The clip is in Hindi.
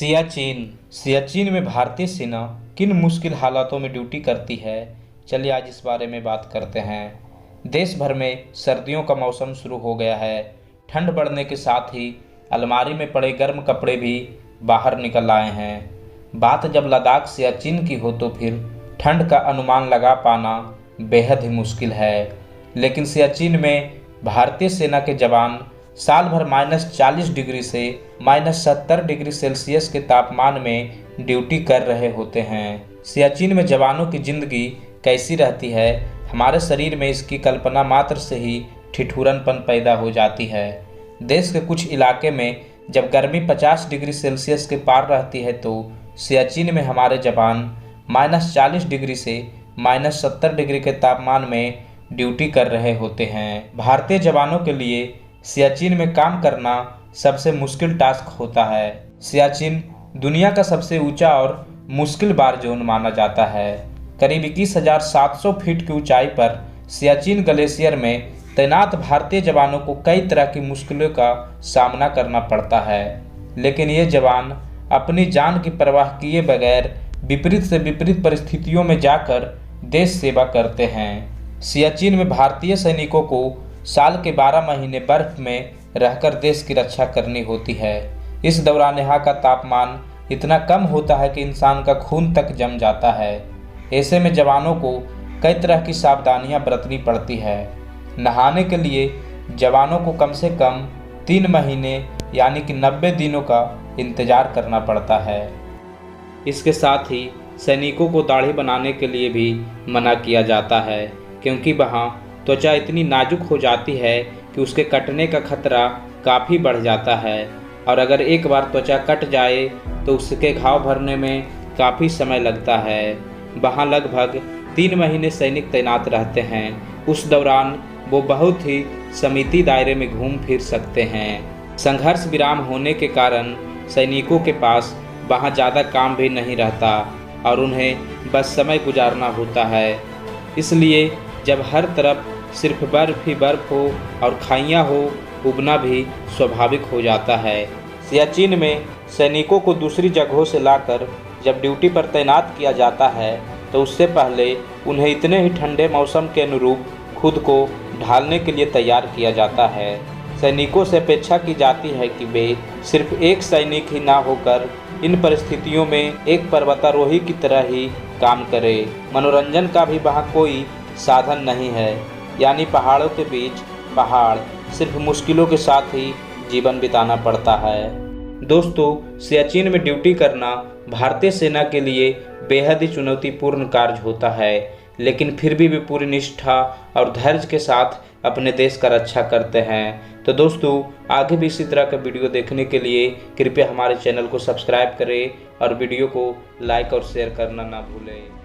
सियाचिन में भारतीय सेना किन मुश्किल हालातों में ड्यूटी करती है, चलिए आज इस बारे में बात करते हैं। देश भर में सर्दियों का मौसम शुरू हो गया है। ठंड बढ़ने के साथ ही अलमारी में पड़े गर्म कपड़े भी बाहर निकल आए हैं। बात जब लद्दाख सियाचिन की हो तो फिर ठंड का अनुमान लगा पाना बेहद ही मुश्किल है। लेकिन सियाचिन में भारतीय सेना के जवान साल भर -40 डिग्री से -70 डिग्री सेल्सियस के तापमान में ड्यूटी कर रहे होते हैं। सियाचिन में जवानों की जिंदगी कैसी रहती है, हमारे शरीर में इसकी कल्पना मात्र से ही ठिठुरनपन पैदा हो जाती है। देश के कुछ इलाके में जब गर्मी 50 डिग्री सेल्सियस के पार रहती है तो सियाचिन में हमारे जवान -40 डिग्री से -70 डिग्री के तापमान में ड्यूटी कर रहे होते हैं। भारतीय जवानों के लिए सियाचिन में काम करना सबसे मुश्किल टास्क होता है। सियाचिन दुनिया का सबसे ऊंचा और मुश्किल बार जोन माना जाता है। करीब 21,700 फीट की ऊंचाई पर सियाचिन ग्लेशियर में तैनात भारतीय जवानों को कई तरह की मुश्किलों का सामना करना पड़ता है, लेकिन ये जवान अपनी जान की परवाह किए बगैर विपरीत से विपरीत परिस्थितियों में जाकर देश सेवा करते हैं। सियाचिन में भारतीय सैनिकों को साल के 12 महीने बर्फ में रहकर देश की रक्षा करनी होती है। इस दौरान यहाँ का तापमान इतना कम होता है कि इंसान का खून तक जम जाता है। ऐसे में जवानों को कई तरह की सावधानियां बरतनी पड़ती है। नहाने के लिए जवानों को कम से कम 3 महीने यानी कि 90 दिनों का इंतजार करना पड़ता है। इसके साथ ही सैनिकों को दाढ़ी बनाने के लिए भी मना किया जाता है, क्योंकि वहाँ त्वचा इतनी नाजुक हो जाती है कि उसके कटने का खतरा काफ़ी बढ़ जाता है, और अगर एक बार त्वचा कट जाए तो उसके घाव भरने में काफ़ी समय लगता है। वहाँ लगभग 3 महीने सैनिक तैनात रहते हैं। उस दौरान वो बहुत ही सीमित दायरे में घूम फिर सकते हैं। संघर्ष विराम होने के कारण सैनिकों के पास वहाँ ज़्यादा काम भी नहीं रहता और उन्हें बस समय गुजारना होता है। इसलिए जब हर तरफ सिर्फ बर्फ ही बर्फ हो और खाइयाँ हो, उगना भी स्वाभाविक हो जाता है। सियाचिन में सैनिकों को दूसरी जगहों से लाकर जब ड्यूटी पर तैनात किया जाता है तो उससे पहले उन्हें इतने ही ठंडे मौसम के अनुरूप खुद को ढालने के लिए तैयार किया जाता है। सैनिकों से अपेक्षा की जाती है कि वे सिर्फ एक सैनिक ही ना होकर इन परिस्थितियों में एक पर्वतारोही की तरह ही काम करें। मनोरंजन का भी वहाँ कोई साधन नहीं है, यानी पहाड़ों के बीच पहाड़, सिर्फ मुश्किलों के साथ ही जीवन बिताना पड़ता है। दोस्तों, सियाचिन में ड्यूटी करना भारतीय सेना के लिए बेहद ही चुनौतीपूर्ण कार्य होता है, लेकिन फिर भी वे पूरी निष्ठा और धैर्य के साथ अपने देश का रक्षा करते हैं। तो दोस्तों, आगे भी इसी तरह का वीडियो देखने के लिए कृपया हमारे चैनल को सब्सक्राइब करें और वीडियो को लाइक और शेयर करना ना भूलें।